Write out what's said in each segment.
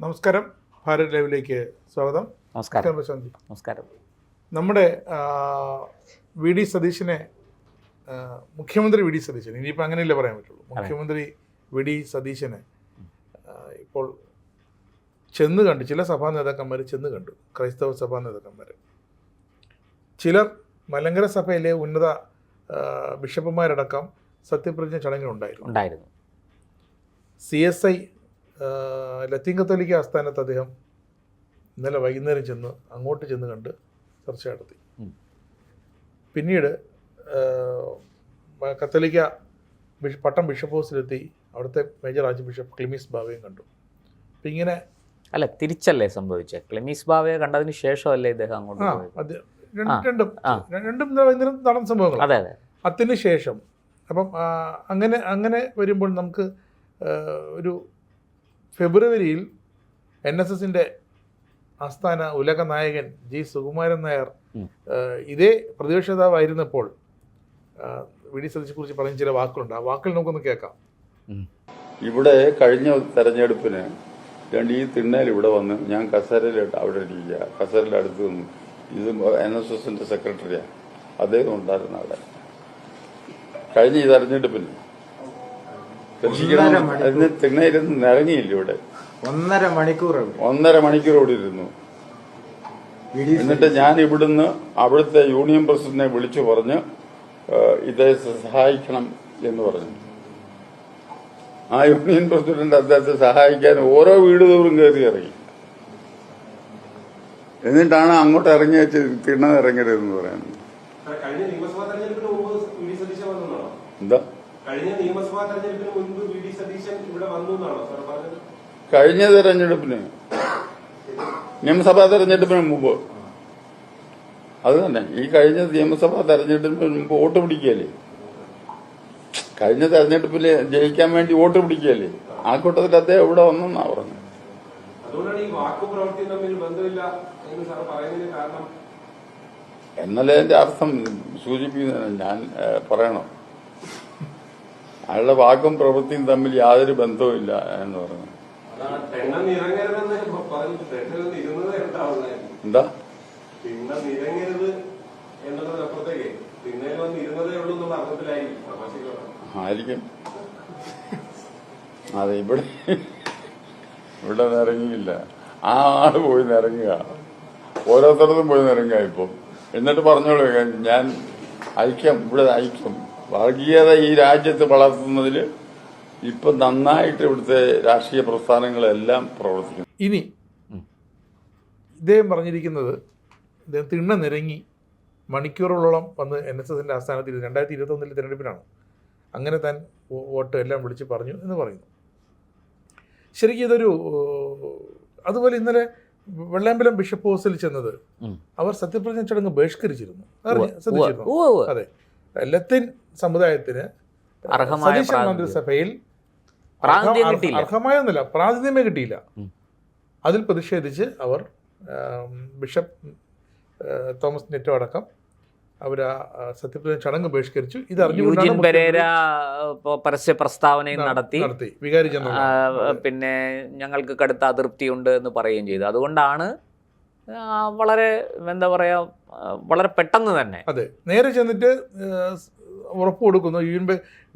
നമസ്കാരം, ഭാരത് ലൈവിലേക്ക് സ്വാഗതം. നമസ്കാരം. പ്രശാന്തി, നമസ്കാരം. നമ്മുടെ വി ഡി സതീശനെ, മുഖ്യമന്ത്രി വി ഡി സതീശൻ, ഇനിയിപ്പോൾ അങ്ങനെയല്ലേ പറയാൻ പറ്റുള്ളൂ, മുഖ്യമന്ത്രി വി ഡി സതീശനെ ഇപ്പോൾ ചെന്ന് കണ്ടു. ചില സഭാ നേതാക്കന്മാർ ചെന്ന് കണ്ടു, ക്രൈസ്തവ സഭാ നേതാക്കന്മാർ. ചിലർ മലങ്കര സഭയിലെ ഉന്നത ബിഷപ്പുമാരടക്കം സത്യപ്രതിജ്ഞ ചടങ്ങിലുണ്ടായിരുന്നു. CSI ലത്തീൻ കത്തോലിക്ക ആസ്ഥാനത്ത് അദ്ദേഹം ഇന്നലെ വൈകുന്നേരം അങ്ങോട്ട് ചെന്ന് കണ്ട് ചർച്ച നടത്തി. പിന്നീട് കത്തോലിക്ക പട്ടം ബിഷപ്പ് ഹൗസിലെത്തി അവിടുത്തെ മേജർ ആർച്ച് ബിഷപ്പ് ക്ലിമീസ് ബാവയും കണ്ടു. അപ്പം ഇങ്ങനെ അല്ല, തിരിച്ചല്ലേ സംഭവിച്ചത്? ക്ലിമീസ് ബാവയെ കണ്ടതിന് ശേഷമല്ലേ ഇദ്ദേഹം അങ്ങോട്ട് പോയത്? രണ്ടും വൈകുന്നേരം നടന്ന സംഭവങ്ങൾ. അതെ അതെ, അതിന് ശേഷം. അപ്പം അങ്ങനെ വരുമ്പോൾ നമുക്ക് ഒരു ഫെബ്രുവരിയിൽ NSSൻ്റെ ആസ്ഥാന ഉലക നായകൻ G. സുകുമാരൻ നായർ ഇതേ പ്രതിപക്ഷ നേതാവായിരുന്നപ്പോൾ വി ഡി സതീശനെക്കുറിച്ച് പറയുന്ന ചില വാക്കുകളുണ്ട്. ആ വാക്കുകൾ നമുക്കൊന്ന് കേൾക്കാം. ഇവിടെ കഴിഞ്ഞ തെരഞ്ഞെടുപ്പിന് ഈ തിണ്ണയിൽ ഇവിടെ വന്ന് ഞാൻ കസേരയിലിട്ട് അവിടെ ഇരിക്കുക, കസേരയുടെ അടുത്ത് നിന്ന്. ഇത് NSSൻ്റെ സെക്രട്ടറിയാണ്, അദ്ദേഹം ഉണ്ടായിരുന്ന അവിടെ. കഴിഞ്ഞ ഈ തെരഞ്ഞെടുപ്പിന് അതിന് തിണ്ണയിരുന്ന് ഇറങ്ങിയില്ല. ഇവിടെ 1.5 മണിക്കൂർ ഇവിടെ ഇരുന്നു. എന്നിട്ട് ഞാൻ ഇവിടുന്ന് അവിടുത്തെ യൂണിയൻ പ്രസിഡന്റിനെ വിളിച്ചു പറഞ്ഞ് ഇദ്ദേഹത്തെ സഹായിക്കണം എന്ന് പറഞ്ഞു. ആ യൂണിയൻ പ്രസിഡന്റ് അദ്ദേഹത്തെ സഹായിക്കാൻ ഓരോ വീട് തോറും കയറി ഇറങ്ങി. എന്നിട്ടാണ് അങ്ങോട്ട് ഇറങ്ങിയ തിണ്ണ ഇറങ്ങരുതെന്ന് പറയുന്നത്. എന്താ കഴിഞ്ഞ തെരഞ്ഞെടുപ്പിന്, നിയമസഭാ തെരഞ്ഞെടുപ്പിന് മുമ്പ്, അത് തന്നെ ഈ കഴിഞ്ഞ നിയമസഭാ തെരഞ്ഞെടുപ്പിന് മുമ്പ് വോട്ട് പിടിക്കുകയല്ലേ. കഴിഞ്ഞ തെരഞ്ഞെടുപ്പിൽ ജയിക്കാൻ വേണ്ടി വോട്ട് പിടിക്കുകയല്ലേ. ആ കൂട്ടത്തിൽ അദ്ദേഹം ഇവിടെ വന്നെന്നാ പറഞ്ഞത്. എന്നല്ലേ എന്റെ അർത്ഥം സൂചിപ്പിക്കുന്നത്. ഞാൻ പറയണോ? അയാളുടെ വാക്കും പ്രവൃത്തിയും തമ്മിൽ യാതൊരു ബന്ധവുമില്ല എന്ന് പറഞ്ഞു. എന്താ ആയിരിക്കും. അതെ, ഇവിടെ നിറങ്ങിയില്ല. ആ ആള് പോയി നിറങ്ങുക, ഓരോരുത്തർക്കും പോയി നിറങ്ങുക ഇപ്പം. എന്നിട്ട് പറഞ്ഞോളൂ, ഞാൻ ഇവിടെ ഐക്യം വർഗീയത ഈ രാജ്യത്ത് വളർത്തുന്നതിൽ ഇപ്പം നന്നായിട്ട് ഇവിടുത്തെ രാഷ്ട്രീയ പ്രസ്ഥാനങ്ങളെല്ലാം പ്രവർത്തിക്കുന്നു. ഇനി ഇദ്ദേഹം പറഞ്ഞിരിക്കുന്നത്, ഇദ്ദേഹം തിണ്ണ നിരങ്ങി മണിക്കൂറുകളോളം വന്ന് NSSൻ്റെ ആസ്ഥാനത്ത് 2021 തിരഞ്ഞെടുപ്പിനാണ് അങ്ങനെ താൻ വോട്ട് എല്ലാം വിളിച്ച് പറഞ്ഞു എന്ന് പറയുന്നു. ശരിക്കും ഇതൊരു, അതുപോലെ ഇന്നലെ വെള്ളാമ്പലം ബിഷപ്പ് ഹൗസിൽ ചെന്നത് അവർ സത്യപ്രതിജ്ഞ ചടങ്ങ് ബഹിഷ്കരിച്ചിരുന്നു. ശ്രദ്ധിച്ചിരുന്നു? അതെ, ലത്തീൻ സമുദായത്തിന് സതീശൻ മന്ത്രിസഭയിൽ അർഹമായൊന്നുമില്ല, പ്രാതിനിധ്യമേ കിട്ടിയില്ല. അതിൽ പ്രതിഷേധിച്ച് അവർ ബിഷപ്പ് തോമസ് നെറ്റോ അടക്കം അവർ ആ സത്യപ്രതിജ്ഞ ചടങ്ങ് ബഹിഷ്കരിച്ചു. ഇത് യൂജിൻ പെരേര പരസ്യ പ്രസ്താവനയും നടത്തി വികാരി ജനറൽ, പിന്നെ ഞങ്ങൾക്ക് കടുത്ത അതൃപ്തിയുണ്ട് എന്ന് പറയുകയും ചെയ്തു. അതുകൊണ്ടാണ് വളരെ എന്താ പറയാ, വളരെ പെട്ടെന്ന് തന്നെ അതെ നേരെ ചെന്നിട്ട് ഉറപ്പ് കൊടുക്കുന്നു.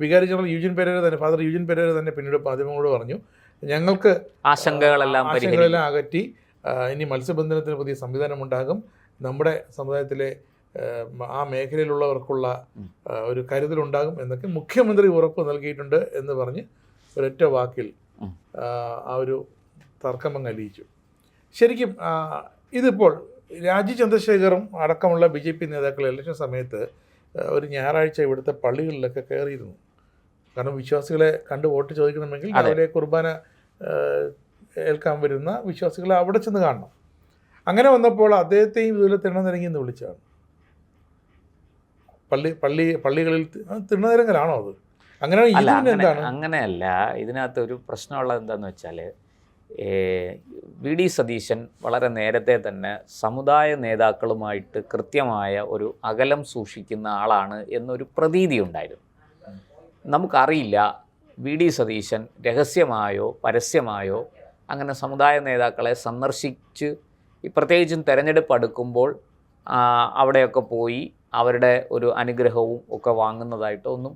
വികാരി ജനറൽ യൂജിൻ പെരേര തന്നെ, ഫാദർ യൂജിൻ പെരേര തന്നെ പിന്നീട് മാധ്യമങ്ങളോട് പറഞ്ഞു, ഞങ്ങൾക്ക് ആശങ്കകളെല്ലാം അകറ്റി ഇനി മത്സ്യബന്ധനത്തിന് പുതിയ സംവിധാനം ഉണ്ടാകും, നമ്മുടെ സമുദായത്തിലെ ആ മേഖലയിലുള്ളവർക്കുള്ള ഒരു കരുതലുണ്ടാകും എന്നൊക്കെ മുഖ്യമന്ത്രി ഉറപ്പ് നൽകിയിട്ടുണ്ട് എന്ന് പറഞ്ഞ് ഒരൊറ്റ വാക്കിൽ ആ ഒരു തർക്കമങ്ങ് അലിയിച്ചു. ശരിക്കും ഇതിപ്പോൾ രാജീവ് ചന്ദ്രശേഖറും അടക്കമുള്ള BJP നേതാക്കൾ ഇലക്ഷൻ സമയത്ത് ഒരു ഞായറാഴ്ച ഇവിടുത്തെ പള്ളികളിലൊക്കെ കയറിയിരുന്നു. കാരണം വിശ്വാസികളെ കണ്ട് വോട്ട് ചോദിക്കണമെങ്കിൽ അവരെ കുർബാന ഏൽക്കാൻ വരുന്ന വിശ്വാസികളെ അവിടെ ചെന്ന് കാണണം. അങ്ങനെ വന്നപ്പോൾ അദ്ദേഹത്തെയും ഇതുപോലെ തിണ്ണനിരങ്ങി എന്ന് വിളിച്ചാണ്. പള്ളികളിൽ തിണ്ണനിരങ്ങലാണോ അത്? അങ്ങനെ എന്താണ്? അങ്ങനെയല്ല. ഇതിനകത്ത് ഒരു പ്രശ്നമുള്ളത് എന്താണെന്ന് വെച്ചാൽ, വി ഡി സതീശൻ വളരെ നേരത്തെ തന്നെ സമുദായ നേതാക്കളുമായിട്ട് കൃത്യമായ ഒരു അകലം സൂക്ഷിക്കുന്ന ആളാണ് എന്നൊരു പ്രതീതി ഉണ്ടായിരുന്നു. നമുക്കറിയില്ല വി ഡി സതീശൻ രഹസ്യമായോ പരസ്യമായോ അങ്ങനെ സമുദായ നേതാക്കളെ സന്ദർശിച്ച് പ്രത്യേകിച്ചും തെരഞ്ഞെടുപ്പ് അടുക്കുമ്പോൾ അവിടെയൊക്കെ പോയി അവരുടെ ഒരു അനുഗ്രഹവും ഒക്കെ വാങ്ങുന്നതായിട്ടോ ഒന്നും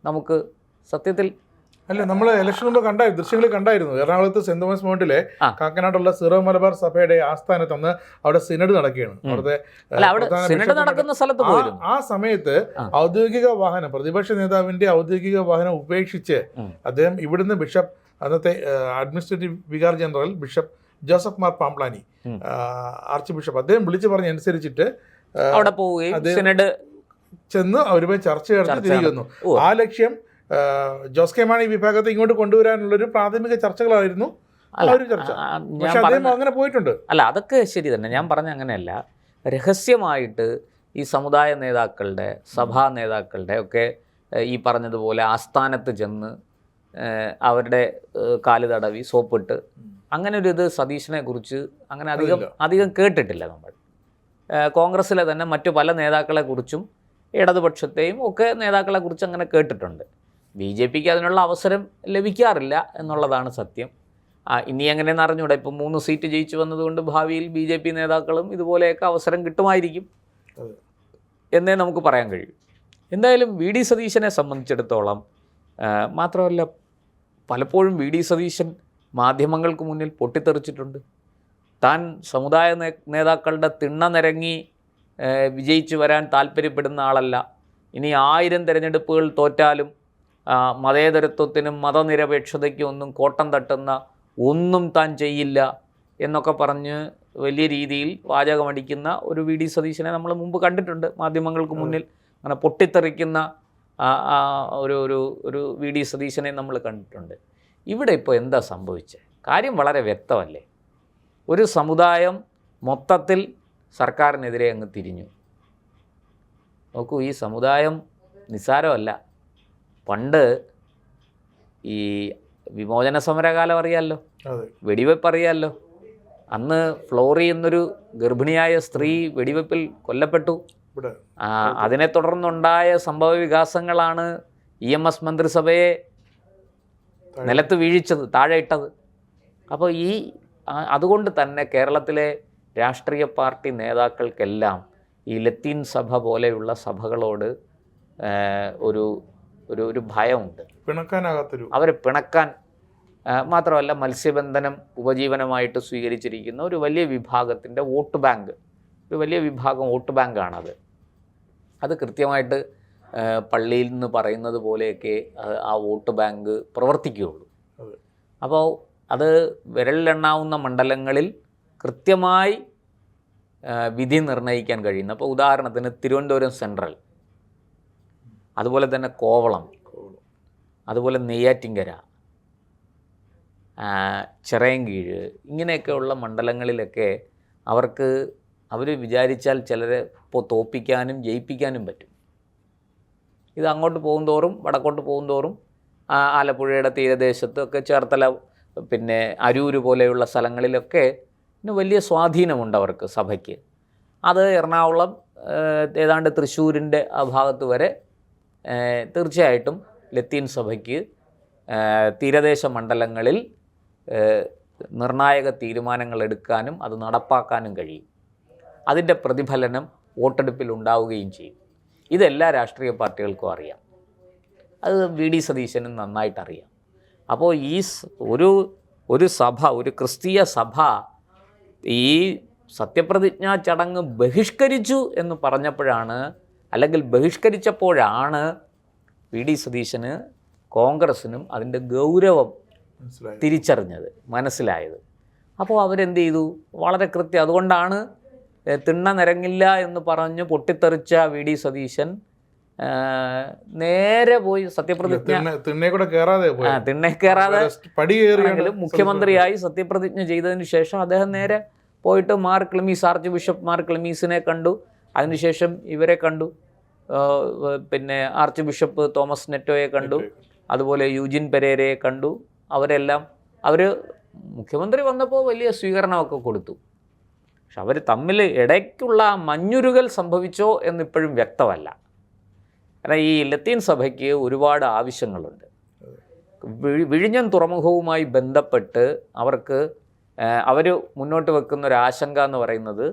നമുക്ക് സത്യത്തിൽ അല്ല, നമ്മൾ ഇലക്ഷൻ മുമ്പ് ദൃശ്യങ്ങൾ കണ്ടായിരുന്നു. എറണാകുളത്ത് സെന്റ് തോമസ് മൗണ്ടിലെ കാക്കനാടുള്ള സിറോ മലബാർ സഭയുടെ ആസ്ഥാനത്ത് അന്ന് അവിടെ സിനഡ് നടക്കുകയാണ്. ആ സമയത്ത് ഔദ്യോഗിക വാഹനം, പ്രതിപക്ഷ നേതാവിന്റെ ഔദ്യോഗിക വാഹനം ഉപേക്ഷിച്ച് അദ്ദേഹം ഇവിടുന്ന് ബിഷപ്പ്, അന്നത്തെ administrative vicar general bishop Joseph Mar Pamplany, arch bishop, അദ്ദേഹം വിളിച്ചു പറഞ്ഞനുസരിച്ചിട്ട് അവിടെ പോവുകയും ചെന്ന് അവരുമായി ചർച്ച നടത്തി തിരികെ വന്നു. ആ ലക്ഷ്യം ജോസ് കെ മാണി വിഭാഗത്തെ ഇങ്ങോട്ട് കൊണ്ടുവരാനുള്ളൊരു പ്രാഥമിക ചർച്ചകളായിരുന്നു ചർച്ച. പക്ഷെ അദ്ദേഹം അങ്ങനെ പോയിട്ടുണ്ട്. അല്ല, അതൊക്കെ ശരി തന്നെ. ഞാൻ പറഞ്ഞ അങ്ങനെയല്ല. രഹസ്യമായിട്ട് ഈ സമുദായ നേതാക്കളുടെ, സഭാ നേതാക്കളുടെ ഒക്കെ ഈ പറഞ്ഞതുപോലെ ആസ്ഥാനത്ത് ചെന്ന് അവരുടെ കാല് തടവി സോപ്പിട്ട് അങ്ങനെ ഒരു ഇത് സതീശനെ കുറിച്ച് അങ്ങനെ അധികം കേട്ടിട്ടില്ല നമ്മൾ. കോൺഗ്രസ്സിലെ തന്നെ മറ്റു പല നേതാക്കളെക്കുറിച്ചും ഇടതുപക്ഷത്തെയും ഒക്കെ നേതാക്കളെക്കുറിച്ച് അങ്ങനെ കേട്ടിട്ടുണ്ട്. BJPക്ക് അതിനുള്ള അവസരം ലഭിക്കാറില്ല എന്നുള്ളതാണ് സത്യം. ഇനി എങ്ങനെയെന്ന് അറിഞ്ഞൂടെ. ഇപ്പം 3 സീറ്റ് ജയിച്ചു വന്നതുകൊണ്ട് ഭാവിയിൽ BJP നേതാക്കളും ഇതുപോലെയൊക്കെ അവസരം കിട്ടുമായിരിക്കും എന്നേ നമുക്ക് പറയാൻ കഴിയും. എന്തായാലും VD സതീശനെ സംബന്ധിച്ചിടത്തോളം മാത്രമല്ല, പലപ്പോഴും VD സതീശൻ മാധ്യമങ്ങൾക്ക് മുന്നിൽ പൊട്ടിത്തെറിച്ചിട്ടുണ്ട്. താൻ സമുദായ നേതാക്കളുടെ തിണ്ണ നിരങ്ങി വിജയിച്ചു വരാൻ താല്പര്യപ്പെടുന്ന ആളല്ല. ഇനി 1000 തിരഞ്ഞെടുപ്പുകൾ തോറ്റാലും മതേതരത്വത്തിനും മതനിരപേക്ഷതയ്ക്കും ഒന്നും കോട്ടം തട്ടുന്ന ഒന്നും താൻ ചെയ്യില്ല എന്നൊക്കെ പറഞ്ഞ് വലിയ രീതിയിൽ വാചകമടിക്കുന്ന ഒരു VD സതീശനെ നമ്മൾ മുമ്പ് കണ്ടിട്ടുണ്ട്. മാധ്യമങ്ങൾക്ക് മുന്നിൽ അങ്ങനെ പൊട്ടിത്തെറിക്കുന്ന ഒരു VD സതീശനെ നമ്മൾ കണ്ടിട്ടുണ്ട്. ഇവിടെ ഇപ്പോൾ എന്താ സംഭവിച്ചത്? കാര്യം വളരെ വ്യക്തമല്ലേ. ഒരു സമുദായം മൊത്തത്തിൽ സർക്കാരിനെതിരെ അങ്ങ് തിരിഞ്ഞു. നോക്കൂ, ഈ സമുദായം നിസ്സാരമല്ല. പണ്ട് ഈ വിമോചന സമരകാലം അറിയാമല്ലോ, വെടിവെപ്പ് അറിയാമല്ലോ. അന്ന് ഫ്ലോറി എന്നൊരു ഗർഭിണിയായ സ്ത്രീ വെടിവെപ്പിൽ കൊല്ലപ്പെട്ടു. അതിനെ തുടർന്നുണ്ടായ സംഭവ വികാസങ്ങളാണ് EMS മന്ത്രിസഭയെ നിലത്ത് വീഴിച്ചത്, താഴെ ഇട്ടത്. അപ്പോൾ അതുകൊണ്ട് തന്നെ കേരളത്തിലെ രാഷ്ട്രീയ പാർട്ടി നേതാക്കൾക്കെല്ലാം ഈ ലത്തീൻ സഭ പോലെയുള്ള സഭകളോട് ഒരു ഭയമുണ്ട്. അവരെ പിണക്കാൻ മാത്രമല്ല, മത്സ്യബന്ധനം ഉപജീവനമായിട്ട് സ്വീകരിച്ചിരിക്കുന്ന ഒരു വലിയ വിഭാഗത്തിൻ്റെ വോട്ട് ബാങ്ക്, ഒരു വലിയ വിഭാഗം വോട്ട് ബാങ്കാണത്. അത് കൃത്യമായിട്ട് പള്ളിയിൽ നിന്ന് പറയുന്നത് പോലെയൊക്കെ ആ വോട്ട് ബാങ്ക് പ്രവർത്തിക്കുകയുള്ളൂ. അപ്പോൾ അത് വിരലിലെണ്ണാവുന്ന മണ്ഡലങ്ങളിൽ കൃത്യമായി വിധി നിർണ്ണയിക്കാൻ കഴിയുന്നു. അപ്പോൾ ഉദാഹരണത്തിന് തിരുവനന്തപുരം സെൻട്രൽ, അതുപോലെ തന്നെ കോവളം, അതുപോലെ നെയ്യാറ്റിൻകര, ചിറയൻകീഴ്, ഇങ്ങനെയൊക്കെയുള്ള മണ്ഡലങ്ങളിലൊക്കെ അവർ വിചാരിച്ചാൽ ചിലരെ ഇപ്പോൾ തോൽപ്പിക്കാനും ജയിപ്പിക്കാനും പറ്റും. ഇത് അങ്ങോട്ട് പോകുന്തോറും, വടക്കോട്ട് പോകുന്തോറും ആലപ്പുഴയുടെ തീരദേശത്തൊക്കെ, ചേർത്തല, പിന്നെ അരൂർ പോലെയുള്ള സ്ഥലങ്ങളിലൊക്കെ വലിയ സ്വാധീനമുണ്ട് അവർക്ക്, സഭയ്ക്ക്. അത് എറണാകുളം, ഏതാണ്ട് തൃശ്ശൂരിൻ്റെ ആ ഭാഗത്ത് വരെ തീർച്ചയായിട്ടും ലത്തീൻ സഭയ്ക്ക് തീരദേശ മണ്ഡലങ്ങളിൽ നിർണായക തീരുമാനങ്ങൾ എടുക്കാനും അത് നടപ്പാക്കാനും കഴിയും. അതിൻ്റെ പ്രതിഫലനം വോട്ടെടുപ്പിൽ ഉണ്ടാവുകയും ചെയ്യും. ഇതെല്ലാ രാഷ്ട്രീയ പാർട്ടികൾക്കും അറിയാം. അത് VD സതീശനും നന്നായിട്ടറിയാം. അപ്പോൾ ഈ ഒരു സഭ, ഒരു ക്രിസ്തീയ സഭ ഈ സത്യപ്രതിജ്ഞാ ചടങ്ങ് ബഹിഷ്കരിച്ചു എന്ന് പറഞ്ഞപ്പോഴാണ്, അല്ലെങ്കിൽ ബഹിഷ്കരിച്ചപ്പോഴാണ് VD സതീശന്, കോൺഗ്രസ്സിനും അതിൻ്റെ ഗൗരവം തിരിച്ചറിഞ്ഞത്, മനസ്സിലായത്. അപ്പോൾ അവരെന്ത് ചെയ്തു? വളരെ കൃത്യം. അതുകൊണ്ടാണ് തിണ്ണ നിരങ്ങില്ല എന്ന് പറഞ്ഞ് പൊട്ടിത്തെറിച്ച VD സതീശൻ നേരെ പോയി സത്യപ്രതിജ്ഞ, തിണ്ണെ കയറാതെ മുഖ്യമന്ത്രിയായി സത്യപ്രതിജ്ഞ ചെയ്തതിന് ശേഷം അദ്ദേഹം നേരെ പോയിട്ട് മാർ ക്ലെമീസ്, ആർച്ച് ബിഷപ്പ് മാർ ക്ലെമീസിനെ കണ്ടു. അതിനുശേഷം ഇവരെ കണ്ടു, പിന്നെ ആർച്ച് ബിഷപ്പ് തോമസ് നെറ്റോയെ കണ്ടു, അതുപോലെ യൂജിൻ പെരേരയെ കണ്ടു. അവർ മുഖ്യമന്ത്രി വന്നപ്പോൾ വലിയ സ്വീകരണമൊക്കെ കൊടുത്തു. പക്ഷെ അവർ തമ്മിൽ ഇടയ്ക്കുള്ള മഞ്ഞുരുകൽ സംഭവിച്ചോ എന്നിപ്പോഴും വ്യക്തമല്ല. കാരണം ഈ ലത്തീൻ സഭയ്ക്ക് ഒരുപാട് ആവശ്യങ്ങളുണ്ട്. വിഴിഞ്ഞം തുറമുഖവുമായി ബന്ധപ്പെട്ട് അവർ മുന്നോട്ട് വെക്കുന്ന ഒരു ആശങ്ക എന്ന് പറയുന്നത്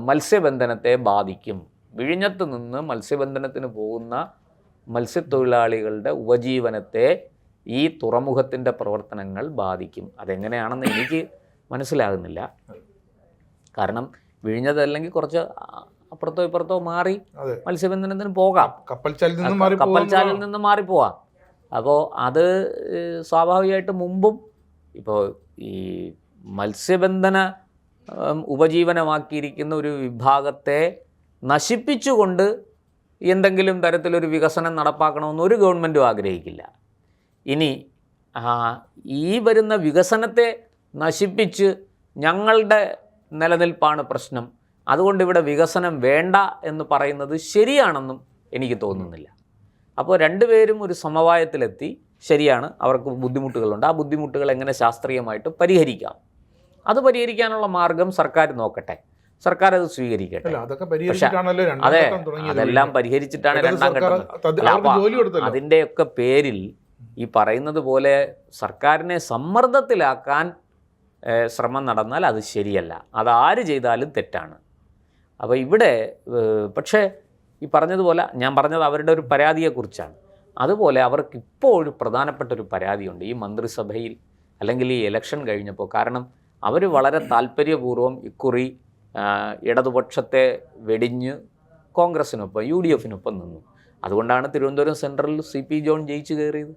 മത്സ്യബന്ധനത്തെ ബാധിക്കും. വിഴിഞ്ഞത്ത് നിന്ന് മത്സ്യബന്ധനത്തിന് പോകുന്ന മത്സ്യത്തൊഴിലാളികളുടെ ഉപജീവനത്തെ ഈ തുറമുഖത്തിൻ്റെ പ്രവർത്തനങ്ങൾ ബാധിക്കും. അതെങ്ങനെയാണെന്ന് എനിക്ക് മനസ്സിലാകുന്നില്ല. കാരണം വിഴിഞ്ഞതല്ലെങ്കിൽ കുറച്ച് അപ്പുറത്തോ ഇപ്പുറത്തോ മാറി മത്സ്യബന്ധനത്തിന് പോകാം, കപ്പൽച്ചാലിൽ നിന്ന് മാറിപ്പോവാം. അപ്പോൾ അത് സ്വാഭാവികമായിട്ട് മുമ്പും ഇപ്പോൾ ഈ മത്സ്യബന്ധന ഉപജീവനമാക്കിയിരിക്കുന്ന ഒരു വിഭാഗത്തെ നശിപ്പിച്ചുകൊണ്ട് എന്തെങ്കിലും തരത്തിലൊരു വികസനം നടപ്പാക്കണമെന്ന് ഒരു ഗവൺമെൻറ്റും ആഗ്രഹിക്കില്ല. ഇനി ഈ വരുന്ന വികസനത്തെ നശിപ്പിച്ച് ഞങ്ങളുടെ നിലനിൽപ്പാണ് പ്രശ്നം, അതുകൊണ്ട് ഇവിടെ വികസനം വേണ്ട എന്ന് പറയുന്നത് ശരിയാണെന്നും എനിക്ക് തോന്നുന്നില്ല. അപ്പോൾ രണ്ടുപേരും ഒരു സമവായത്തിലെത്തി, ശരിയാണ്, അവർക്ക് ബുദ്ധിമുട്ടുകളുണ്ട്, ആ ബുദ്ധിമുട്ടുകൾ എങ്ങനെ ശാസ്ത്രീയമായിട്ട് പരിഹരിക്കാം, അത് പരിഹരിക്കാനുള്ള മാർഗം സർക്കാർ നോക്കട്ടെ, സർക്കാർ അത് സ്വീകരിക്കട്ടെ. അതെ, അതെല്ലാം പരിഹരിച്ചിട്ടാണ് രണ്ടാം ഘട്ടം. അതിൻ്റെയൊക്കെ പേരിൽ ഈ പറയുന്നത് പോലെ സർക്കാരിനെ സമ്മർദ്ദത്തിലാക്കാൻ ശ്രമം നടന്നാൽ അത് ശരിയല്ല, അതാര് ചെയ്താലും തെറ്റാണ്. അപ്പോൾ ഇവിടെ പക്ഷേ ഈ പറഞ്ഞതുപോലെ, ഞാൻ പറഞ്ഞത് അവരുടെ ഒരു പരാതിയെക്കുറിച്ചാണ്. അതുപോലെ അവർക്ക് ഇപ്പോൾ ഒരു പ്രധാനപ്പെട്ട ഒരു പരാതിയുണ്ട് ഈ മന്ത്രിസഭയിൽ അല്ലെങ്കിൽ ഈ ഇലക്ഷൻ കഴിഞ്ഞപ്പോൾ. കാരണം അവർ വളരെ താല്പര്യപൂർവ്വം ഇക്കുറി ഇടതുപക്ഷത്തെ വെടിഞ്ഞ് കോൺഗ്രസിനൊപ്പം UDF-നൊപ്പം നിന്നു. അതുകൊണ്ടാണ് തിരുവനന്തപുരം സെൻട്രലിൽ CP ജോൺ ജയിച്ചു കയറിയത്.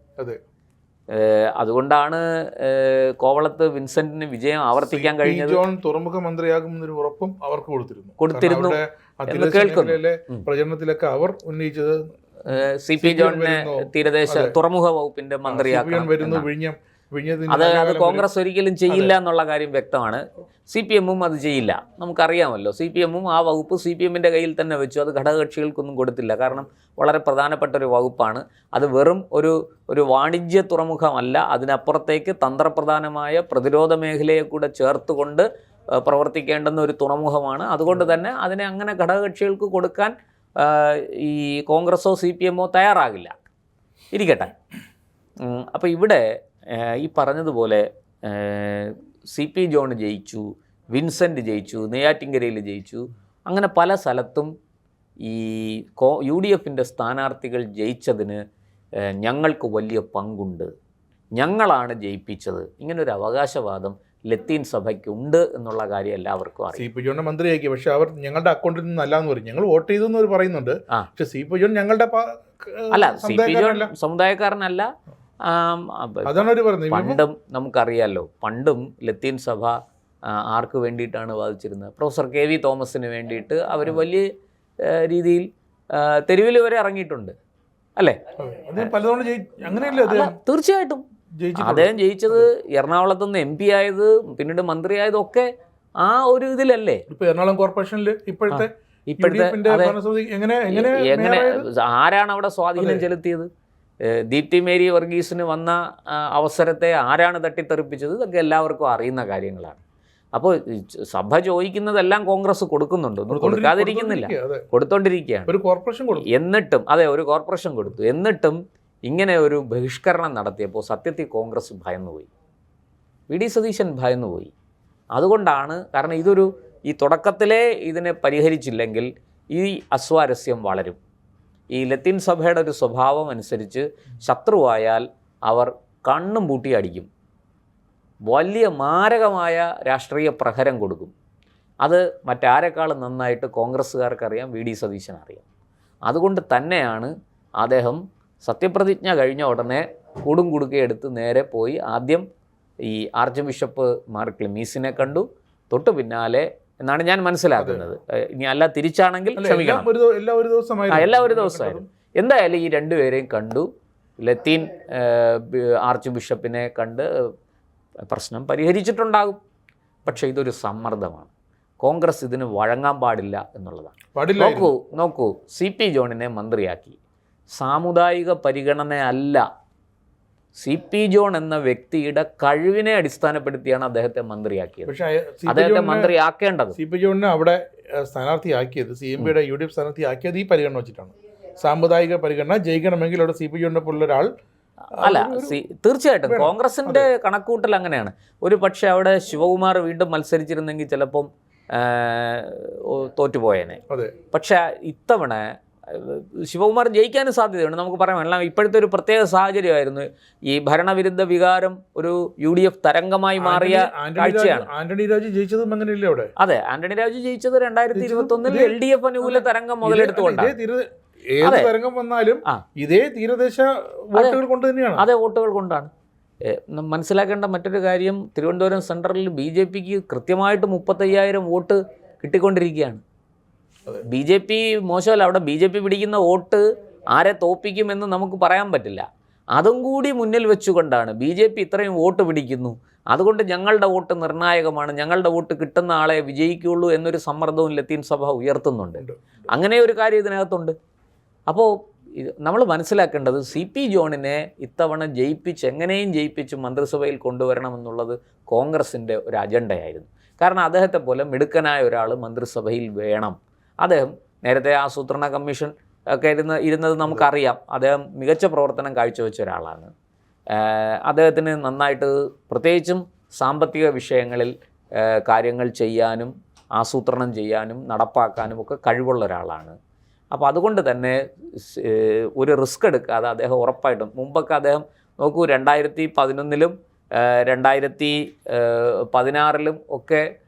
അതുകൊണ്ടാണ് കോവളത്ത് വിൻസെന്റിന് വിജയം ആവർത്തിക്കാൻ കഴിഞ്ഞത്. ജോൺ തുറമുഖ മന്ത്രിയാകുമെന്നൊരു ഉറപ്പും അവർക്ക് കൊടുത്തിരുന്നു എന്ന് കേൾക്കുന്നു. പ്രചരണത്തിലൊക്കെ അവർ ഉന്നയിച്ചത് CP ജോണിനെ തീരദേശ തുറമുഖ വകുപ്പിന്റെ മന്ത്രിയാക്കണം. അത് കോൺഗ്രസ് ഒരിക്കലും ചെയ്യില്ല എന്നുള്ള കാര്യം വ്യക്തമാണ്. CPM-ഉം അത് ചെയ്യില്ല, നമുക്കറിയാമല്ലോ. CPM-ഉം ആ വകുപ്പ് CPM-ൻ്റെ കയ്യിൽ തന്നെ വെച്ചു, അത് ഘടകകക്ഷികൾക്കൊന്നും കൊടുത്തില്ല. കാരണം വളരെ പ്രധാനപ്പെട്ട ഒരു വകുപ്പാണ് അത്. വെറും ഒരു വാണിജ്യ തുറമുഖമല്ല, അതിനപ്പുറത്തേക്ക് തന്ത്രപ്രധാനമായ പ്രതിരോധ മേഖലയെ കൂടെ ചേർത്തുകൊണ്ട് പ്രവർത്തിക്കേണ്ടുന്ന ഒരു തുറമുഖമാണ്. അതുകൊണ്ട് തന്നെ അതിനെ അങ്ങനെ ഘടകകക്ഷികൾക്ക് കൊടുക്കാൻ ഈ കോൺഗ്രസോ CPM-ഓ തയ്യാറാകില്ല. ഇരിക്കട്ടെ. അപ്പോൾ ഇവിടെ ഈ പറഞ്ഞതുപോലെ CP ജോൺ ജയിച്ചു, വിൻസെൻ്റ് ജയിച്ചു, നെയ്യാറ്റിൻകരയിൽ ജയിച്ചു, അങ്ങനെ പല സ്ഥലത്തും ഈ UDF-ൻ്റെ സ്ഥാനാർത്ഥികൾ ജയിച്ചതിന് ഞങ്ങൾക്ക് വലിയ പങ്കുണ്ട്, ഞങ്ങളാണ് ജയിപ്പിച്ചത്, ഇങ്ങനൊരു അവകാശവാദം ലത്തീൻ സഭയ്ക്കുണ്ട് എന്നുള്ള കാര്യം എല്ലാവർക്കും അറിയാം. CP ജോണിനെ മന്ത്രിയാക്കി, പക്ഷെ അവർ ഞങ്ങളുടെ അക്കൗണ്ടിൽ നിന്നല്ല എന്ന് പറയും. ഞങ്ങൾ വോട്ട് ചെയ്തു എന്ന് പറയുന്നുണ്ട്, പക്ഷെ CP ജോൺ ഞങ്ങളുടെ അല്ല, CP ജോൺ സമുദായക്കാരനല്ല. പണ്ടും നമുക്കറിയാമല്ലോ, പണ്ടും ലത്തീൻ സഭ ആർക്ക് വേണ്ടിയിട്ടാണ് വാദിച്ചിരുന്നത്? പ്രൊഫസർ KV തോമസിന് വേണ്ടിയിട്ട് അവർ വലിയ രീതിയിൽ തെരുവിൽ വരെ ഇറങ്ങിയിട്ടുണ്ട്, അല്ലേ? തീർച്ചയായിട്ടും അദ്ദേഹം ജയിച്ചത്, എറണാകുളത്ത് നിന്ന് MP ആയത്, പിന്നീട് മന്ത്രിയായതൊക്കെ ആ ഒരു ഇതിലല്ലേ. എറണാകുളം കോർപ്പറേഷനിൽ ഇപ്പോഴത്തെ എങ്ങനെ ആരാണ് അവിടെ സ്വാധീനം ചെലുത്തിയത്? ദീപ്തി മേരി വർഗീസിന് വന്ന അവസരത്തെ ആരാണ് തട്ടിത്തെറിപ്പിച്ചത്? ഇതൊക്കെ എല്ലാവർക്കും അറിയുന്ന കാര്യങ്ങളാണ്. അപ്പോൾ സഭ ചോദിക്കുന്നതെല്ലാം കോൺഗ്രസ് കൊടുക്കുന്നുണ്ട്, കൊടുക്കാതിരിക്കുന്നില്ല, കൊടുത്തോണ്ടിരിക്കുകയാണ്. എന്നിട്ടും ഒരു കോർപ്പറേഷൻ കൊടുത്തു. എന്നിട്ടും ഇങ്ങനെ ഒരു ബഹിഷ്കരണം നടത്തിയപ്പോൾ സത്യത്തിൽ കോൺഗ്രസ് ഭയന്നുപോയി, VD സതീശൻ ഭയന്നുപോയി. അതുകൊണ്ടാണ്, കാരണം ഈ തുടക്കത്തിലേ ഇതിനെ പരിഹരിച്ചില്ലെങ്കിൽ ഈ അസ്വാരസ്യം വളരും. ഈ ലത്തീൻ സഭയുടെ ഒരു സ്വഭാവം അനുസരിച്ച് ശത്രുവായാൽ അവർ കണ്ണും പൂട്ടി അടിക്കും, വലിയ മാരകമായ രാഷ്ട്രീയ പ്രഹരം കൊടുക്കും. അത് മറ്റാരെക്കാളും നന്നായിട്ട് കോൺഗ്രസ്സുകാർക്കറിയാം, VD സതീശനറിയാം. അതുകൊണ്ട് തന്നെയാണ് അദ്ദേഹം സത്യപ്രതിജ്ഞ കഴിഞ്ഞ ഉടനെ കുടുക്കെടുത്ത് നേരെ പോയി ആദ്യം ഈ ആർച്ച് ബിഷപ്പ് മാർ ക്ലെമീസിനെ കണ്ടു, തൊട്ടു പിന്നാലെ എന്നാണ് ഞാൻ മനസ്സിലാക്കുന്നത്. ഇനി അല്ല തിരിച്ചാണെങ്കിൽ ക്ഷമിക്കണം, എല്ലാ ഒരു ദിവസമായിരുന്നു. എന്തായാലും ഈ രണ്ടുപേരെയും കണ്ടു, ലത്തീൻ ആർച്ച് ബിഷപ്പിനെ കണ്ട് പ്രശ്നം പരിഹരിച്ചിട്ടുണ്ടാകും. പക്ഷേ ഇതൊരു സമ്മർദ്ദമാണ്, കോൺഗ്രസ് ഇതിന് വഴങ്ങാൻ പാടില്ല എന്നുള്ളതാണ്. നോക്കൂ CP ജോണിനെ മന്ത്രിയാക്കി, സാമുദായിക പരിഗണനയല്ല, CP ജോൺ എന്ന വ്യക്തിയുടെ കഴിവിനെ അടിസ്ഥാനപ്പെടുത്തിയാണ് അദ്ദേഹത്തെ മന്ത്രിയാക്കിയത്. അദ്ദേഹത്തെ മന്ത്രിയാക്കേണ്ടത്. CP ജോണിനെ അവിടെ സ്ഥാനാർത്ഥിയാക്കിയത്, CMPയുടെ UDF സ്ഥാനാർത്ഥിയാക്കിയത് ഈ പരിഗണന വെച്ചിട്ടാണ്. സാമുദായിക പരിഗണന ജയിക്കണമെങ്കിൽ അവിടെ CP ജോണിനെ പോലുള്ള ഒരാൾ അല്ല തീർച്ചയായിട്ടും കോൺഗ്രസിന്റെ കണക്കൂട്ടൽ അങ്ങനെയാണ്. ഒരു പക്ഷേ അവിടെ ശിവകുമാർ വീണ്ടും മത്സരിച്ചിരുന്നെങ്കിൽ ചിലപ്പം തോറ്റുപോയേനെ. പക്ഷെ ഇത്തവണ ശിവകുമാർ ജയിക്കാനും സാധ്യതയുണ്ട്, നമുക്ക് പറയാം. എല്ലാം ഇപ്പോഴത്തെ ഒരു പ്രത്യേക സാഹചര്യമായിരുന്നു. ഈ ഭരണവിരുദ്ധ വികാരം ഒരു UDF തരംഗമായി മാറിയ കാഴ്ചയാണ്. ആന്റണി രാജു ജയിച്ചതും അങ്ങനെയല്ലേ അവിടെ? അതെ, ആന്റണി രാജു ജയിച്ചത് 2021 LDF അനുകൂല തരംഗം മുതലെടുത്തുകൊണ്ടാണ്. ഏത് തരംഗം വന്നാലും ഇതേ തീരദേശ വോട്ടുകൾ കൊണ്ട് തന്നെയാണ്. അതെ, വോട്ടുകൾ കൊണ്ടാണ്. മനസ്സിലാക്കേണ്ട മറ്റൊരു കാര്യം, തിരുവനന്തപുരം സെൻട്രലിൽ BJPക്ക് കൃത്യമായിട്ട് 35,000 വോട്ട് കിട്ടിക്കൊണ്ടിരിക്കുകയാണ്. BJP മോശമല്ല, അവിടെ BJP പിടിക്കുന്ന വോട്ട് ആരെ തോപ്പിക്കുമെന്ന് നമുക്ക് പറയാൻ പറ്റില്ല. അതും കൂടി മുന്നിൽ വെച്ചുകൊണ്ടാണ് BJP ഇത്രയും വോട്ട് പിടിക്കുന്നു, അതുകൊണ്ട് ഞങ്ങളുടെ വോട്ട് നിർണായകമാണ്, ഞങ്ങളുടെ വോട്ട് കിട്ടുന്ന ആളെ വിജയിക്കുകയുള്ളൂ എന്നൊരു സമ്മർദ്ദവും ലത്തീൻ സഭ ഉയർത്തുന്നുണ്ട്. അങ്ങനെ ഒരു കാര്യം ഇതിനകത്തുണ്ട്. അപ്പോൾ നമ്മൾ മനസ്സിലാക്കേണ്ടത് CP ജോണിനെ ഇത്തവണ എങ്ങനെയും ജയിപ്പിച്ച് മന്ത്രിസഭയിൽ കൊണ്ടുവരണമെന്നുള്ളത് കോൺഗ്രസിൻ്റെ ഒരു അജണ്ടയായിരുന്നു. കാരണം അദ്ദേഹത്തെ പോലെ മിടുക്കനായ ഒരാൾ മന്ത്രിസഭയിൽ വേണം. അദ്ദേഹം നേരത്തെ ആസൂത്രണ കമ്മീഷൻ ഒക്കെ ഇരുന്നത് നമുക്കറിയാം. അദ്ദേഹം മികച്ച പ്രവർത്തനം കാഴ്ചവെച്ച ഒരാളാണ്. അദ്ദേഹത്തിന് നന്നായിട്ട് പ്രത്യേകിച്ചും സാമ്പത്തിക വിഷയങ്ങളിൽ കാര്യങ്ങൾ ചെയ്യാനും ആസൂത്രണം ചെയ്യാനും നടപ്പാക്കാനും ഒക്കെ കഴിവുള്ള ഒരാളാണ്. അപ്പോൾ അതുകൊണ്ട് തന്നെ ഒരു റിസ്ക് എടുക്കാതെ അദ്ദേഹം ഉറപ്പായിട്ടും, മുമ്പൊക്കെ അദ്ദേഹം നോക്കൂ 2011 2016 ഒക്കെ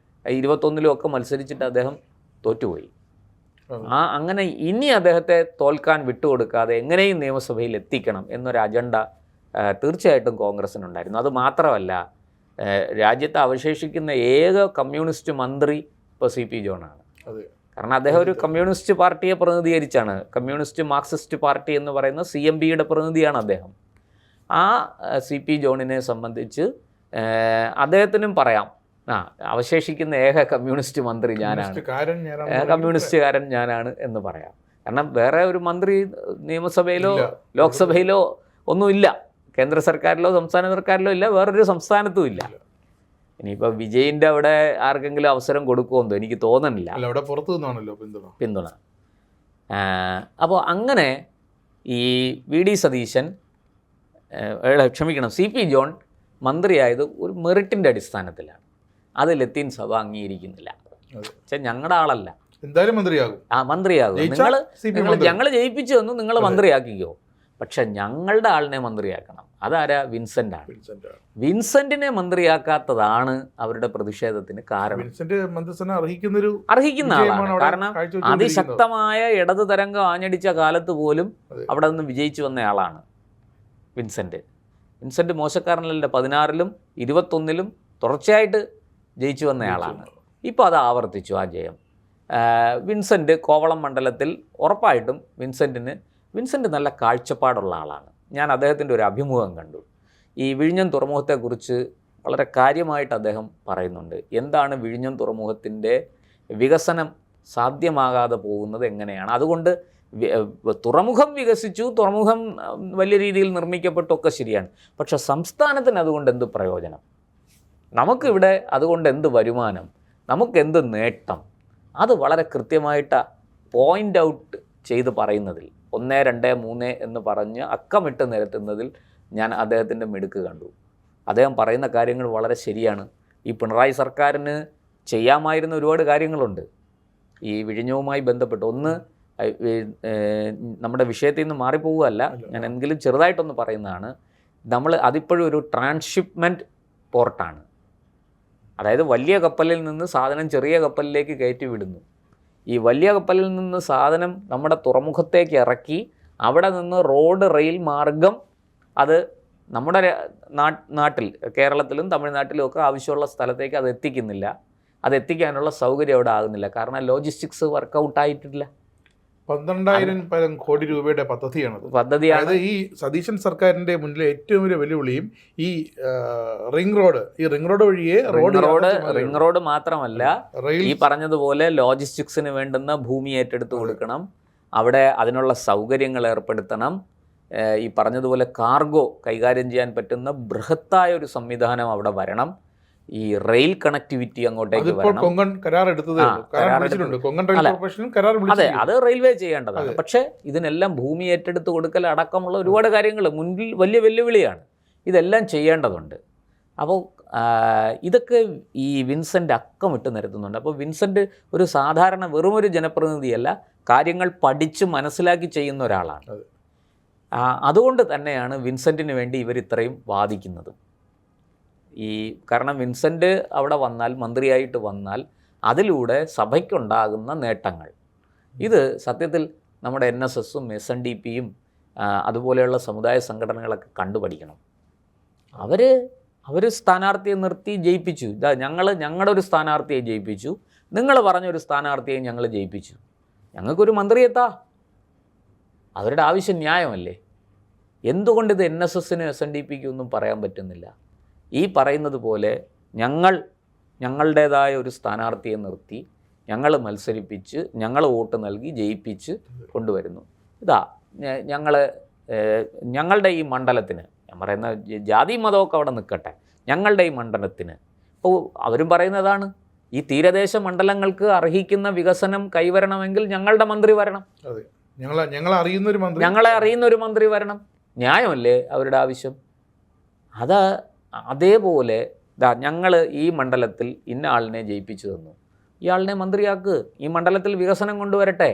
2021 ഒക്കെ മത്സരിച്ചിട്ട് അദ്ദേഹം തോറ്റുപോയി. അങ്ങനെ ഇനി അദ്ദേഹത്തെ തോൽക്കാൻ വിട്ടുകൊടുക്കാതെ എങ്ങനെയും നിയമസഭയിൽ എത്തിക്കണം എന്നൊരു അജണ്ട തീർച്ചയായിട്ടും കോൺഗ്രസിനുണ്ടായിരുന്നു. അത് മാത്രമല്ല, രാജ്യത്ത് അവശേഷിക്കുന്ന ഏക കമ്മ്യൂണിസ്റ്റ് മന്ത്രി ഇപ്പോൾ CP ജോണാണ്. കാരണം അദ്ദേഹം ഒരു കമ്മ്യൂണിസ്റ്റ് പാർട്ടിയെ പ്രതിനിധീകരിച്ചാണ്. കമ്മ്യൂണിസ്റ്റ് മാർക്സിസ്റ്റ് പാർട്ടി എന്ന് പറയുന്ന CMPയുടെ പ്രതിനിധിയാണ് അദ്ദേഹം. ആ CP ജോണിനെ സംബന്ധിച്ച് അദ്ദേഹത്തിനും പറയാം, അവശേഷിക്കുന്ന ഏക കമ്മ്യൂണിസ്റ്റ് മന്ത്രി ഞാനാണ്, കമ്മ്യൂണിസ്റ്റുകാരൻ ഞാനാണ് എന്ന് പറയാം. കാരണം വേറെ ഒരു മന്ത്രി നിയമസഭയിലോ ലോക്സഭയിലോ ഒന്നുമില്ല, കേന്ദ്ര സർക്കാരിലോ സംസ്ഥാന സർക്കാരിലോ ഇല്ല, വേറൊരു സംസ്ഥാനത്തും ഇല്ല. ഇനിയിപ്പോൾ വിജയിൻ്റെ അവിടെ ആർക്കെങ്കിലും അവസരം കൊടുക്കുമെന്നോ എനിക്ക് തോന്നുന്നില്ല. പിന്തുണ. അപ്പോൾ അങ്ങനെ ഈ VD സതീശൻ CP ജോൺ മന്ത്രിയായത് ഒരു മെറിറ്റിൻ്റെ അടിസ്ഥാനത്തിലാണ്. അത് ലത്തീൻ സഭ അംഗീകരിക്കുന്നില്ല. പക്ഷെ ഞങ്ങളുടെ ആളല്ല, എന്തായാലും മന്ത്രിയാകും. ഞങ്ങൾ ജയിപ്പിച്ചു തന്നു, നിങ്ങൾ മന്ത്രിയാക്കിക്കോ, പക്ഷെ ഞങ്ങളുടെ ആളിനെ മന്ത്രിയാക്കണം. അതാരാ? വിൻസെൻ്റാണ്. വിൻസെന്റിനെ മന്ത്രിയാക്കാത്തതാണ് അവരുടെ പ്രതിഷേധത്തിന് കാരണം. അർഹിക്കുന്ന ആളാണ്. കാരണം അതിശക്തമായ ഇടതു തരംഗം ആഞ്ഞടിച്ച കാലത്ത് പോലും അവിടെ നിന്ന് വിജയിച്ചു വന്നയാളാണ് വിൻസെന്റ് മോശക്കാരനല്ല. 16-ലും 21-ലും തുടർച്ചയായിട്ട് ജയിച്ചു വന്നയാളാണ്. ഇപ്പോൾ അത് ആവർത്തിച്ചു ആ ജയം. വിൻസെൻ്റ് കോവളം മണ്ഡലത്തിൽ ഉറപ്പായിട്ടും വിൻസെൻ്റ് നല്ല കാഴ്ചപ്പാടുള്ള ആളാണ്. ഞാൻ അദ്ദേഹത്തിൻ്റെ ഒരു അഭിമുഖം കണ്ടു. ഈ വിഴിഞ്ഞം തുറമുഖത്തെക്കുറിച്ച് വളരെ കാര്യമായിട്ട് അദ്ദേഹം പറയുന്നുണ്ട്. എന്താണ് വിഴിഞ്ഞം തുറമുഖത്തിൻ്റെ വികസനം സാധ്യമാകാതെ പോകുന്നത് എങ്ങനെയാണ്? അതുകൊണ്ട് തുറമുഖം വികസിച്ചു, തുറമുഖം വലിയ രീതിയിൽ നിർമ്മിക്കപ്പെട്ടൊക്കെ ശരിയാണ്, പക്ഷെ സംസ്ഥാനത്തിന് അതുകൊണ്ട് എന്ത് പ്രയോജനം? നമുക്കിവിടെ അതുകൊണ്ട് എന്ത് വരുമാനം? നമുക്കെന്ത് നേട്ടം? അത് വളരെ കൃത്യമായിട്ട് പോയിൻ്റ് ഔട്ട് ചെയ്ത് പറയുന്നതിൽ 1, 2, 3 എന്ന് പറഞ്ഞ് അക്കമിട്ട് നിരത്തുന്നതിൽ ഞാൻ അദ്ദേഹത്തിൻ്റെ മിടുക്ക് കണ്ടു. അദ്ദേഹം പറയുന്ന കാര്യങ്ങൾ വളരെ ശരിയാണ്. ഈ പിണറായി സർക്കാരിന് ചെയ്യാമായിരുന്ന ഒരുപാട് കാര്യങ്ങളുണ്ട് ഈ വിഴിഞ്ഞവുമായി ബന്ധപ്പെട്ട്. ഒന്ന്, നമ്മുടെ വിഷയത്തിൽ നിന്ന് മാറിപ്പോവുകയല്ല, ഞാൻ എങ്കിലും ചെറുതായിട്ടൊന്ന് പറയുന്നതാണ്. അതിപ്പോഴും ഒരു ട്രാൻസ്ഷിപ്മെൻറ്റ് പോർട്ടാണ്. അതായത് വലിയ കപ്പലിൽ നിന്ന് സാധനം ചെറിയ കപ്പലിലേക്ക് കയറ്റി വിടുന്നു. ഈ വലിയ കപ്പലിൽ നിന്ന് സാധനം നമ്മുടെ തുറമുഖത്തേക്ക് ഇറക്കി അവിടെ നിന്ന് റോഡ്, റെയിൽ മാർഗം അത് നമ്മുടെ നാട്ടിൽ, കേരളത്തിലും തമിഴ്നാട്ടിലും ഒക്കെ ആവശ്യമുള്ള സ്ഥലത്തേക്ക് അത് എത്തിക്കുന്നില്ല. അത് എത്തിക്കാനുള്ള സൗകര്യം അവിടെ ആകുന്നില്ല. കാരണം ലോജിസ്റ്റിക്സ് വർക്കൗട്ടായിട്ടില്ല. 12,000 കോടി രൂപയുടെ പദ്ധതിയാണ്. ഈ സതീശൻ സർക്കാരിന്റെ മുന്നിലെ ഏറ്റവും വലിയ വെല്ലുവിളിയും ഈ റിംഗ് റോഡ് വഴിയേ റിംഗ് റോഡ് മാത്രമല്ല, ഈ പറഞ്ഞതുപോലെ ലോജിസ്റ്റിക്സിന് വേണ്ടുന്ന ഭൂമി ഏറ്റെടുത്ത് കൊടുക്കണം, അവിടെ അതിനുള്ള സൗകര്യങ്ങൾ ഏർപ്പെടുത്തണം. ഈ പറഞ്ഞതുപോലെ കാർഗോ കൈകാര്യം ചെയ്യാൻ പറ്റുന്ന ബൃഹത്തായ ഒരു സംവിധാനം അവിടെ വരണം. ഈ റെയിൽ കണക്ടിവിറ്റി അങ്ങോട്ടേക്ക് അതിപ്പോൾ വരണം. കൊങ്കൺ കരാർ എടുത്തതേ ഉള്ളൂ. കരാർ വിളിച്ചിട്ടുണ്ട്. കൊങ്കൺ റെയിൽ കോർപ്പറേഷനും കരാർ അതെ, വിളിച്ചിട്ടുണ്ട്. അത് റെയിൽവേ ചെയ്യേണ്ടതാണ്. പക്ഷേ ഇതിനെല്ലാം ഭൂമി ഏറ്റെടുത്ത് കൊടുക്കൽ അടക്കമുള്ള ഒരുപാട് കാര്യങ്ങൾ മുൻപിൽ വലിയ വെല്ലുവിളിയാണ്. ഇതെല്ലാം ചെയ്യേണ്ടതുണ്ട്. അപ്പോൾ ഇതൊക്കെ ഈ വിൻസെൻ്റ് അക്കമിട്ട് നിരത്തുന്നുണ്ട്. അപ്പോൾ വിൻസെൻ്റ് ഒരു സാധാരണ വെറുമൊരു ജനപ്രതിനിധിയല്ല, കാര്യങ്ങൾ പഠിച്ച് മനസ്സിലാക്കി ചെയ്യുന്ന ഒരാളാണ്. അതുകൊണ്ട് തന്നെയാണ് വിൻസെൻറ്റിന് വേണ്ടി ഇവർ ഇത്രയും വാദിക്കുന്നത്. കാരണം വിൻസെൻ്റ് അവിടെ വന്നാൽ, മന്ത്രിയായിട്ട് വന്നാൽ, അതിലൂടെ സഭയ്ക്കുണ്ടാകുന്ന നേട്ടങ്ങൾ, ഇത് സത്യത്തിൽ നമ്മുടെ NSSഉം SNDPയും അതുപോലെയുള്ള സമുദായ സംഘടനകളൊക്കെ കണ്ടുപഠിക്കണം. അവർ സ്ഥാനാർത്ഥിയെ നിർത്തി ജയിപ്പിച്ചു. ഞങ്ങളുടെ ഒരു സ്ഥാനാർത്ഥിയെ ജയിപ്പിച്ചു, നിങ്ങൾ പറഞ്ഞൊരു സ്ഥാനാർത്ഥിയെ ഞങ്ങൾ ജയിപ്പിച്ചു, ഞങ്ങൾക്കൊരു മന്ത്രിയെത്താ. അവരുടെ ആവശ്യം ന്യായമല്ലേ? എന്തുകൊണ്ട് ഇത് NSSനും SNDPക്കും ഒന്നും പറയാൻ പറ്റുന്നില്ല? ഈ പറയുന്നത് പോലെ ഞങ്ങളുടേതായ ഒരു സ്ഥാനാർത്ഥിയെ നിർത്തി, ഞങ്ങൾ മത്സരിപ്പിച്ച്, ഞങ്ങൾ വോട്ട് നൽകി ജയിപ്പിച്ച് കൊണ്ടുവരുന്നു. ഞങ്ങളുടെ ഈ മണ്ഡലത്തിന്, ഞാൻ പറയുന്ന ജാതി മതമൊക്കെ അവിടെ നിൽക്കട്ടെ, ഞങ്ങളുടെ ഈ മണ്ഡലത്തിന് ഇപ്പോൾ അവരും പറയുന്നതാണ്, ഈ തീരദേശ മണ്ഡലങ്ങൾക്ക് അർഹിക്കുന്ന വികസനം കൈവരണമെങ്കിൽ ഞങ്ങളുടെ മന്ത്രി വരണം, ഞങ്ങളെ അറിയുന്ന ഒരു മന്ത്രി വരണം. ന്യായമല്ലേ അവരുടെ ആവശ്യം? അതേപോലെ ഞങ്ങൾ ഈ മണ്ഡലത്തിൽ ഇന്ന ആളിനെ ജയിപ്പിച്ചു തന്നു, ഇയാളിനെ മന്ത്രിയാക്ക്, ഈ മണ്ഡലത്തിൽ വികസനം കൊണ്ടുവരട്ടെ.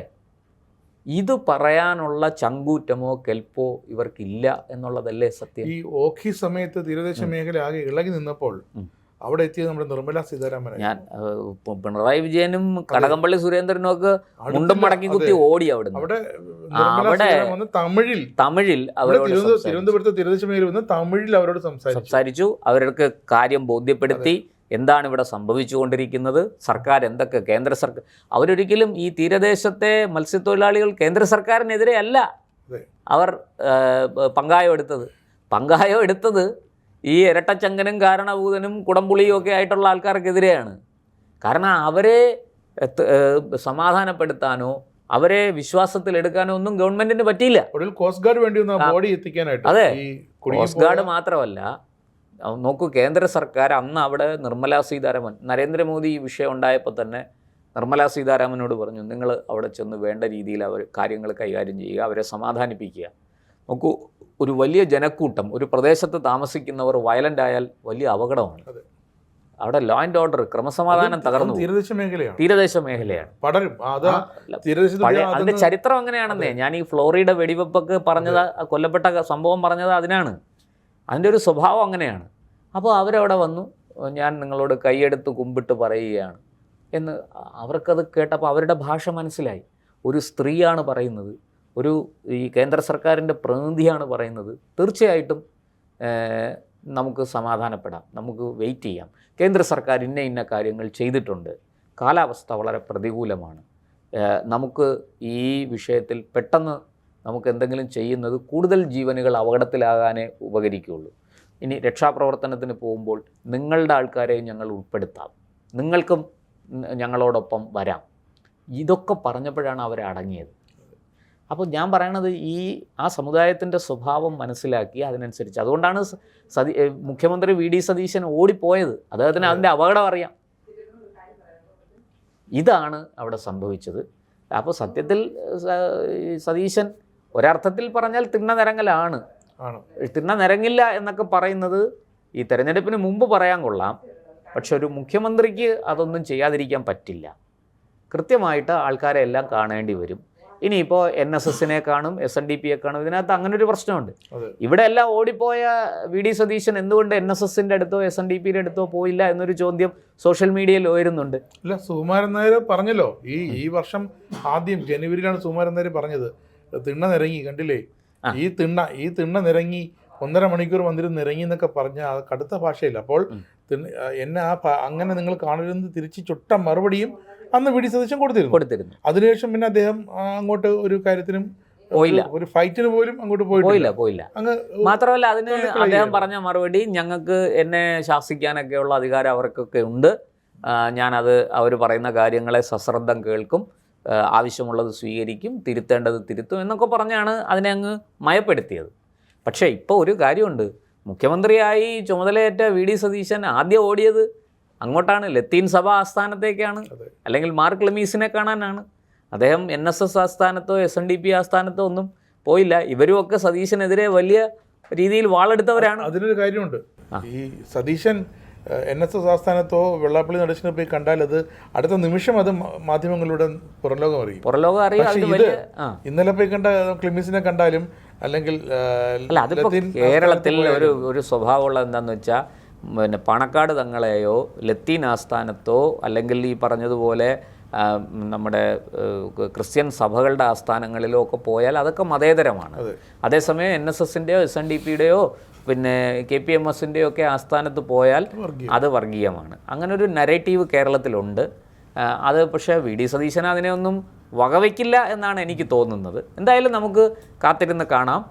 ഇത് പറയാനുള്ള ചങ്കൂറ്റമോ കെൽപ്പോ ഇവർക്കില്ല എന്നുള്ളതല്ലേ സത്യം. ഈ ഓഖി സമയത്ത് തീരദേശ മേഖല ആകെ ഇളകി നിന്നപ്പോൾ അവിടെ എത്തിയത് നമ്മുടെ നിർമ്മലാ സീതാരാമൻ. ഞാൻ പിണറായി വിജയനും കടകംപള്ളി സുരേന്ദ്രനും ഒക്കെ മുണ്ടും മടക്കി കുത്തി ഓടി അവിടെ തമിഴിൽ തിരുവനന്തപുരത്ത് തീരദേശ മേഖല വന്ന് തമിഴിൽ അവരോട് സംസാരിച്ചു. അവർക്ക് കാര്യം ബോധ്യപ്പെടുത്തി, എന്താണ് ഇവിടെ സംഭവിച്ചുകൊണ്ടിരിക്കുന്നത്, സർക്കാർ എന്തൊക്കെ, കേന്ദ്ര സർക്കാർ, അവരൊരിക്കലും ഈ തീരദേശത്തെ മത്സ്യത്തൊഴിലാളികൾ കേന്ദ്ര സർക്കാരിനെതിരെ അല്ല അവർ പങ്കായം എടുത്തത് ഈ ഇരട്ടച്ചങ്കനും കാരണഭൂതനും കുടംപുളിയും ഒക്കെ ആയിട്ടുള്ള ആൾക്കാർക്കെതിരെയാണ്. കാരണം അവരെ സമാധാനപ്പെടുത്താനോ അവരെ വിശ്വാസത്തിലെടുക്കാനോ ഒന്നും ഗവൺമെന്റിന് പറ്റിയില്ല. കോസ്റ്റ് ഗാർഡ് വേണ്ടി ബോഡി എത്തിക്കാനായിട്ട്. അതെ, കോസ്റ്റ് ഗാർഡ് മാത്രമല്ല, നോക്കൂ, കേന്ദ്ര സർക്കാർ അന്ന് അവിടെ നിർമ്മലാ സീതാരാമൻ, നരേന്ദ്രമോദി ഈ വിഷയം ഉണ്ടായപ്പോൾ തന്നെ നിർമ്മലാ സീതാരാമനോട് പറഞ്ഞു, നിങ്ങൾ അവിടെ ചെന്ന് വേണ്ട രീതിയിൽ കാര്യങ്ങൾ കൈകാര്യം ചെയ്യുക, അവരെ സമാധാനിപ്പിക്കുക. നോക്കൂ, ഒരു വലിയ ജനക്കൂട്ടം ഒരു പ്രദേശത്ത് താമസിക്കുന്നവർ വയലൻ്റ് ആയാൽ വലിയ അപകടമാണ്. അവിടെ ലോ ആൻഡ് ഓർഡർ, ക്രമസമാധാനം തകർന്നു. തീരദേശ മേഖലയാണ്. അതിന്റെ ചരിത്രം അങ്ങനെയാണെന്നേ. ഞാൻ ഈ ഫ്ലോറിഡ വെടിവെപ്പൊക്കെ പറഞ്ഞത്, കൊല്ലപ്പെട്ട സംഭവം പറഞ്ഞത് അതിനാണ്. അതിൻ്റെ ഒരു സ്വഭാവം അങ്ങനെയാണ്. അപ്പോൾ അവരവിടെ വന്നു, ഞാൻ നിങ്ങളോട് കൈയെടുത്ത് കുമ്പിട്ട് പറയുകയാണ് എന്ന്. അവർക്കത് കേട്ടപ്പോൾ അവരുടെ ഭാഷ മനസ്സിലായി. ഒരു സ്ത്രീയാണ് പറയുന്നത്, ഈ കേന്ദ്ര സർക്കാരിൻ്റെ പ്രതിനിധിയാണ് പറയുന്നത്. തീർച്ചയായിട്ടും നമുക്ക് സമാധാനപ്പെടാം, നമുക്ക് വെയിറ്റ് ചെയ്യാം. കേന്ദ്ര സർക്കാർ ഇന്ന കാര്യങ്ങൾ ചെയ്തിട്ടുണ്ട്, കാലാവസ്ഥ വളരെ പ്രതികൂലമാണ്, നമുക്ക് ഈ വിഷയത്തിൽ പെട്ടെന്ന് നമുക്ക് എന്തെങ്കിലും ചെയ്യുന്നത് കൂടുതൽ ജീവനുകൾ അപകടത്തിലാകാനേ ഉപകരിക്കുകയുള്ളൂ. ഇനി രക്ഷാപ്രവർത്തനത്തിന് പോകുമ്പോൾ നിങ്ങളുടെ ആൾക്കാരെയും ഞങ്ങൾ ഉൾപ്പെടുത്താം, നിങ്ങൾക്കും ഞങ്ങളോടൊപ്പം വരാം. ഇതൊക്കെ പറഞ്ഞപ്പോഴാണ് അവർ അടങ്ങിയത്. അപ്പോൾ ഞാൻ പറയണത്, ആ സമുദായത്തിൻ്റെ സ്വഭാവം മനസ്സിലാക്കി അതിനനുസരിച്ച്, അതുകൊണ്ടാണ് മുഖ്യമന്ത്രി VD സതീശൻ ഓടിപ്പോയത്. അദ്ദേഹത്തിന് അതിൻ്റെ അപകടം അറിയാം. ഇതാണ് അവിടെ സംഭവിച്ചത്. അപ്പോൾ സത്യത്തിൽ സതീശൻ ഒരർത്ഥത്തിൽ പറഞ്ഞാൽ തിണ്ണനിരങ്ങലാണ്. തിണ്ണനിരങ്ങില്ല എന്നൊക്കെ പറയുന്നത് ഈ തെരഞ്ഞെടുപ്പിന് മുമ്പ് പറയാൻ കൊള്ളാം, പക്ഷെ ഒരു മുഖ്യമന്ത്രിക്ക് അതൊന്നും ചെയ്യാതിരിക്കാൻ പറ്റില്ല. കൃത്യമായിട്ട് ആൾക്കാരെ എല്ലാം കാണേണ്ടി വരും. ഇനിയിപ്പോൾ NSSനെ കാണും, SNDPയെ കാണും. ഇതിനകത്ത് അങ്ങനൊരു പ്രശ്നമുണ്ട്. ഇവിടെ എല്ലാം ഓടിപ്പോയ VD സതീശൻ എന്തുകൊണ്ട് NSSന്റെ അടുത്തോ SNDPയുടെ അടുത്തോ പോയില്ല എന്നൊരു ചോദ്യം സോഷ്യൽ മീഡിയയിൽ ഉയരുന്നുണ്ട്. ഇല്ല, സുകുമാരൻ നായർ പറഞ്ഞല്ലോ, ഈ വർഷം ആദ്യം ജനുവരിയിലാണ് സുകുമാരൻ നായർ പറഞ്ഞത്, തിണ്ണ നിരങ്ങി, കണ്ടില്ലേ, ഈ തിണ്ണ നിരങ്ങി 1.5 മണിക്കൂർ വന്നിരുന്ന് നിരങ്ങി എന്നൊക്കെ പറഞ്ഞ കടുത്ത ഭാഷയില്ല. അപ്പോൾ എന്നെ അങ്ങനെ നിങ്ങൾ കാണരുതെന്ന് തിരിച്ച് ചുട്ട മറുപടിയും അന്ന് VD സതീശൻ കൊടുത്തിരുന്നു. അതിനുശേഷം പിന്നെ അദ്ദേഹം അങ്ങോട്ട് ഒരു കാര്യത്തിനും പോയില്ല, ഒരു ഫൈറ്റിന് പോലും അങ്ങോട്ട് പോയില്ല. മാത്രമല്ല, അതിന് അദ്ദേഹം പറഞ്ഞ മറുപടി, ഞങ്ങൾക്ക് എന്നെ ശാസിക്കാനൊക്കെയുള്ള അധികാരം അവർക്കൊക്കെ ഉണ്ട്, ഞാനത് അവർ പറയുന്ന കാര്യങ്ങളെ സശ്രദ്ധം കേൾക്കും, ആവശ്യമുള്ളത് സ്വീകരിക്കും, തിരുത്തേണ്ടത് തിരുത്തും എന്നൊക്കെ പറഞ്ഞാണ് അതിനെ അങ്ങ് മയപ്പെടുത്തിയത്. പക്ഷേ ഇപ്പോൾ ഒരു കാര്യമുണ്ട്, മുഖ്യമന്ത്രിയായി ചുമതലയേറ്റ VD സതീശൻ ആദ്യം ഓടിയത് അങ്ങോട്ടാണ്, ലത്തീൻ സഭ ആസ്ഥാനത്തേക്കാണ്, അല്ലെങ്കിൽ മാർ ക്ലെമീസിനെ കാണാനാണ്. അദ്ദേഹം NSS ആസ്ഥാനത്തോ SNDP ആസ്ഥാനത്തോ ഒന്നും പോയില്ല. ഇവരുമൊക്കെ സതീശനെതിരെ വലിയ രീതിയിൽ വാളെടുത്തവരാണ്. അതിനൊരു കാര്യമുണ്ട്. ഈ സതീശൻ NSS ആസ്ഥാനത്തോ വെള്ളാപ്പള്ളി നടേശനെ പോയി കണ്ടാൽ അത് അടുത്ത നിമിഷം അത് മാധ്യമങ്ങളിലൂടെ പുറംലോകം അറിയും. ഇന്നലെ പോയി കണ്ട ക്ലിമിസിനെ കണ്ടാലും അല്ലെങ്കിൽ അല്ല, അതിപ്പോൾ കേരളത്തിൽ ഒരു സ്വഭാവമുള്ളത് എന്താണെന്ന് വെച്ചാൽ, പിന്നെ പണക്കാട് തങ്ങളെയോ ലത്തീൻ ആസ്ഥാനത്തോ അല്ലെങ്കിൽ ഈ പറഞ്ഞതുപോലെ നമ്മുടെ ക്രിസ്ത്യൻ സഭകളുടെ ആസ്ഥാനങ്ങളിലോ ഒക്കെ പോയാൽ അതൊക്കെ മതേതരമാണ്. അതേസമയം NSSൻ്റെയോ SNDPയുടെയോ പിന്നെ KPMSൻ്റെയോ ഒക്കെ ആസ്ഥാനത്ത് പോയാൽ അത് വർഗീയമാണ്. അങ്ങനൊരു നരേറ്റീവ് കേരളത്തിലുണ്ട്. അത് പക്ഷേ VD സതീശൻ അതിനെയൊന്നും വകവയ്ക്കില്ല എന്നാണ് എനിക്ക് തോന്നുന്നത്. എന്തായാലും നമുക്ക് കാത്തിരുന്ന് കാണാം.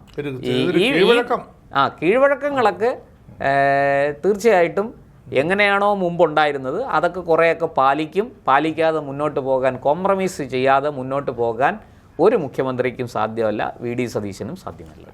കീഴ്വഴക്കങ്ങളൊക്കെ തീർച്ചയായിട്ടും എങ്ങനെയാണോ മുമ്പുണ്ടായിരുന്നത് അതൊക്കെ കുറേയൊക്കെ പാലിക്കാതെ മുന്നോട്ട് പോകാൻ, കോംപ്രമൈസ് ചെയ്യാതെ മുന്നോട്ട് പോകാൻ ഒരു മുഖ്യമന്ത്രിക്കും സാധ്യമല്ല, VD സതീശനും സാധ്യമല്ല.